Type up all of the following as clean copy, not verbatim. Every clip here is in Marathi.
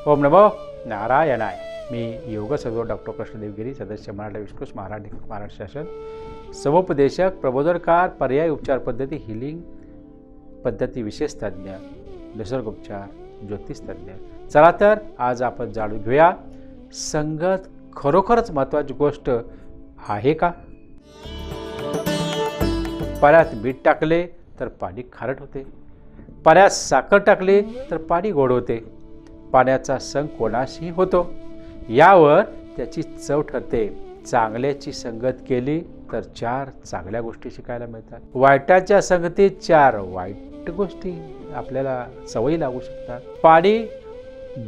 ओम नमो नारायणाय. मी योग सद्गुरू डॉक्टर कृष्णदेवगिरी, सदस्य मराठा विश्वकोश, महाराष्ट्र शासन, समुपदेशक, प्रबोधनकार, पर्याय उपचार पद्धती, हिलिंग पद्धती विशेष तज्ञ, निसर्गोपचार, ज्योतिष तज्ञ. चला तर आज आपण जाणून घेऊया, संगत खरोखरच महत्त्वाची गोष्ट आहे का? पाण्यात मीठ टाकले तर पाणी खारट होते, पाण्यात साखर टाकली तर पाणी गोड होते. पाण्याचा संग कोणाशीही होतो, यावर त्याची चव ठरते. चांगल्याची संगत केली तर 4 चांगल्या गोष्टी शिकायला मिळतात. वाईटाच्या संगतीत 4 वाईट गोष्टी आपल्याला सवयी लागू शकतात. पाणी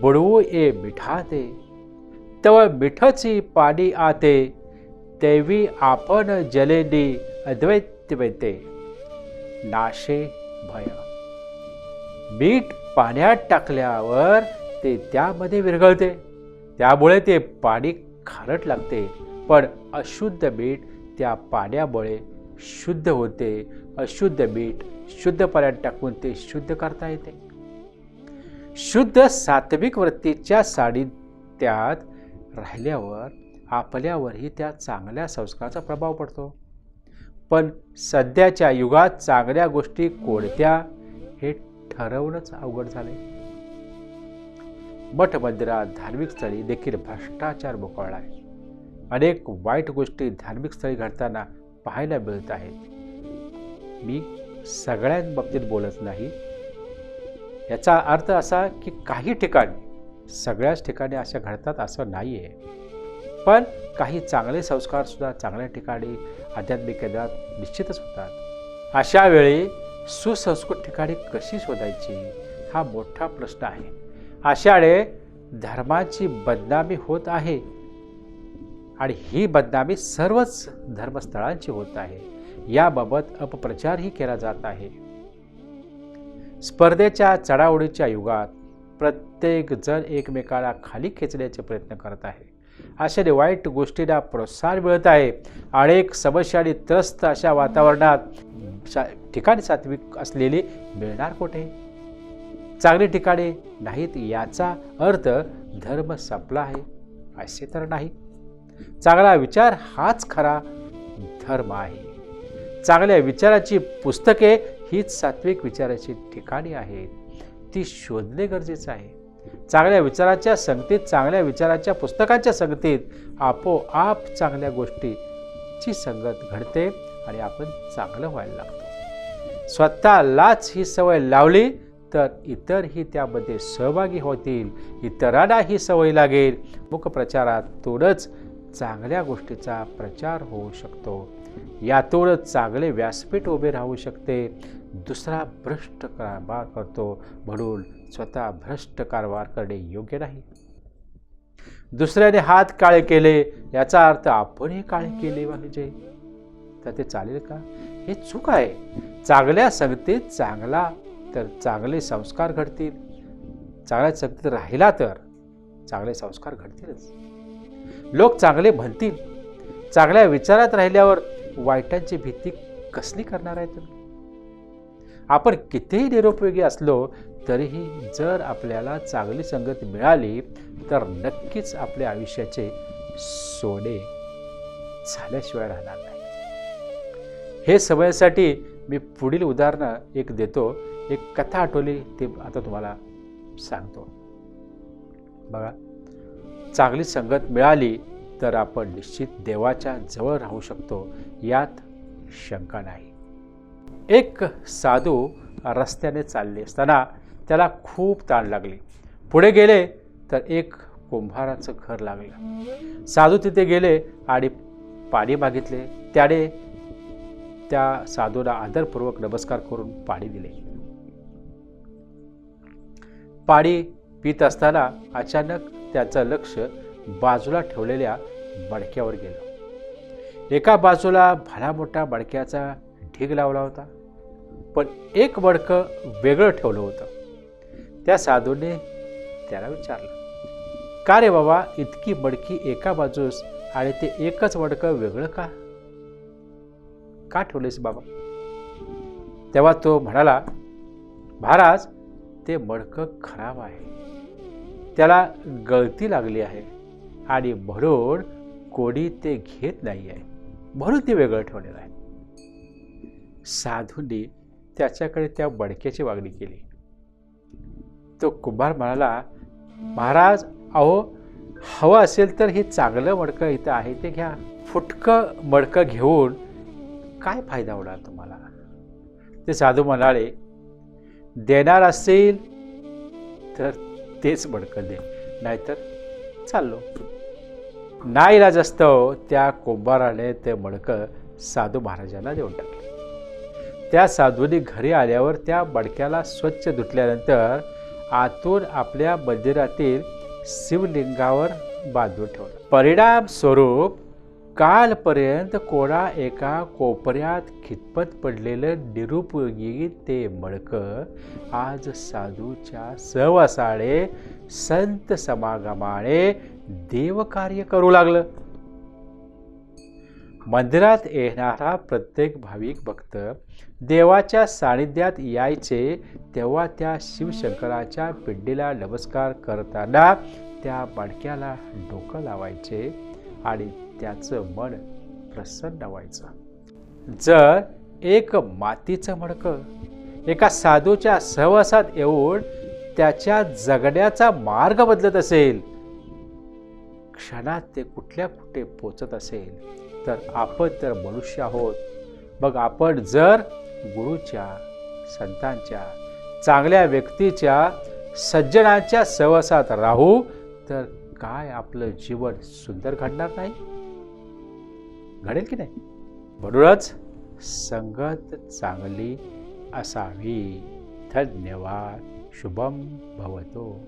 बुडवू ये मिठाते, तव मिठची पाणी आते, तेवी आपण जलेनी अद्वैतवैते, नाशे भय. मीठ पाण्यात टाकल्यावर ते त्यामध्ये विरघळते, त्यामुळे ते पाणी खारट लागते. पण अशुद्ध मीठ त्या पाण्यामुळे शुद्ध होते. अशुद्ध मीठ शुद्ध पाण्यात टाकून ते शुद्ध करता येते. शुद्ध सात्विक वृत्तीच्या सानिध्यात राहिल्यावर आपल्यावरही त्या चांगल्या संस्काराचा प्रभाव पडतो. पण सध्याच्या युगात चांगल्या गोष्टी कोणत्या हे ठरवणंच अवघड झाले. मठ मंदिरात, धार्मिक स्थळी देखील भ्रष्टाचार बोकाळला आहे. अनेक वाईट गोष्टी धार्मिक स्थळी घडताना पाहायला मिळत आहेत. मी सगळ्यांबाबतीत बोलत नाही. याचा अर्थ असा की काही ठिकाणी, सगळ्याच ठिकाणी अशा घडतात असं नाही आहे. पण काही चांगले संस्कार सुद्धा चांगल्या ठिकाणी आध्यात्मिक केंद्रात निश्चितच होतात. अशा वेळी सुसंस्कृत ठिकाणी कशी शोधायची हा मोठा प्रश्न आहे. अशाने धर्माची बदनामी होत आहे आणि ही बदनामी सर्वच धर्मस्थळांची होत आहे. याबाबत अपप्रचारही केला जात आहे. स्पर्धेच्या चढाओढीच्या युगात प्रत्येक जण एकमेकाला खाली खेचण्याचे प्रयत्न करत आहे. अशाने वाईट गोष्टींना प्रोत्साहन मिळत आहे. अनेक समस्यांनी त्रस्त अशा वातावरणात ठिकाणी सात्विक असलेली मिळणार कुठे? चांगली ठिकाणे नाहीत याचा अर्थ धर्म संपला आहे असे तर नाही. चांगला विचार हाच खरा धर्म आहे. चांगल्या विचाराची पुस्तके हीच सात्विक विचाराची ठिकाणे आहेत. ती शोधणे गरजेचं आहे. चांगल्या विचाराच्या संगतीत, चांगल्या विचाराच्या पुस्तकांच्या संगतीत आपोआप चांगल्या गोष्टीची संगत घडते आणि आपण चांगलं व्हायला लागतो. स्वतःलाच ही सवय लावली तर इतरही त्यामध्ये सहभागी होतील, इतरांना ही सवय लागेल. मुखप्रचारातूनच चांगल्या गोष्टीचा प्रचार होऊ शकतो. यातूनच चांगले व्यासपीठ उभे राहू शकते. दुसरा भ्रष्ट कारभार करतो म्हणून स्वतः भ्रष्ट कारभार करणे योग्य नाही. दुसऱ्याने हात काळे केले याचा अर्थ आपणही काळे केले पाहिजे तर ते चालेल का? हे चूक आहे. चांगल्या संगतीत तर चांगले संस्कार घडतील. चांगल्या संगतीत राहिला तर चांगले संस्कार घडतीलच. लोक चांगले म्हणतील. चांगल्या विचारात राहिल्यावर वाईटांची भीती कसली करणार आहे तुम्ही? आपण कितीही निरुपयोगी असलो तरीही जर आपल्याला चांगली संगत मिळाली तर नक्कीच आपल्या आयुष्याचे सोने झाल्याशिवाय राहणार नाही. हे समजण्यासाठी मी पुढील उदाहरण एक देतो. एक कथा आठवली ते आता तुम्हाला सांगतो. बघा, चांगली संगत मिळाली तर आपण निश्चित देवाच्या जवळ राहू शकतो, यात शंका नाही. एक साधू रस्त्याने चालले असताना त्याला खूप ताण लागली. पुढे गेले तर एक कुंभाराचं घर लागलं. साधू तिथे गेले आणि पाणी मागितले. त्याने त्या साधूला आदरपूर्वक नमस्कार करून पाणी दिले. पाणी पित असताना अचानक त्याचं लक्ष बाजूला ठेवलेल्या मडक्यावर गेलं. एका बाजूला भला मोठा मडक्याचा ढीग लावला होता, पण एक मडकं वेगळं ठेवलं होतं. त्या साधूने त्याला विचारलं, का रे बाबा, इतकी मडकी एका बाजूस आणि ते एकच मडकं वेगळं का ठेवलेस बाबा? तेव्हा तो म्हणाला, महाराज, ते मडकं खराब आहे. त्याला गळती लागली आहे आणि म्हणून कोणी ते घेत नाही आहे, म्हणून ते वेगळं ठेवलेलं आहे. साधूंनी त्याच्याकडे त्या मडक्याची मागणी केली. तो कुंभार म्हणाला, महाराज, अहो, हवं असेल तर हे चांगलं मडकं इथं आहे ते घ्या. फुटकं मडकं घेऊन काय फायदा होणार तुम्हाला? ते साधू म्हणाले, देणार असेल तर तेच मडकं दे, नाहीतर चाललो. नाईलाज असतो त्या कुंभाराने ते मडकं साधू महाराजांना देऊन टाकले. त्या साधूने घरी आल्यावर त्या मडक्याला स्वच्छ धुतल्यानंतर आतून आपल्या मंदिरातील शिवलिंगावर बांधून ठेवलं. परिणाम स्वरूप कालपर्यंत कोणा एका कोपऱ्यात खितपत पडलेलं निरुपयोगी ते मडकं आज साधूच्या सहवासाने, संत समागमाने देवकार्य करू लागलं. मंदिरात येणारा प्रत्येक भाविक भक्त देवाच्या सानिध्यात यायचे तेव्हा त्या शिवशंकराच्या पिंडीला नमस्कार करताना त्या मडक्याला डोकं लावायचे आणि त्याचं मन प्रसन्न व्हायचं. जर एक मातीचं मडकं एका साधूच्या सहवासात येऊन त्याच्या जगण्याचा मार्ग बदलत असेल, क्षणात ते कुठल्या कुठे पोचत असेल, तर आपण तर मनुष्य आहोत. मग आपण जर गुरुच्या, संतांच्या, चांगल्या व्यक्तीच्या, सज्जनांच्या सहवासात राहू तर काय आपलं जीवन सुंदर घडणार नाही? घडेल की नाही? म्हणूनच संगत चांगली असावी. धन्यवाद. शुभम भवतो.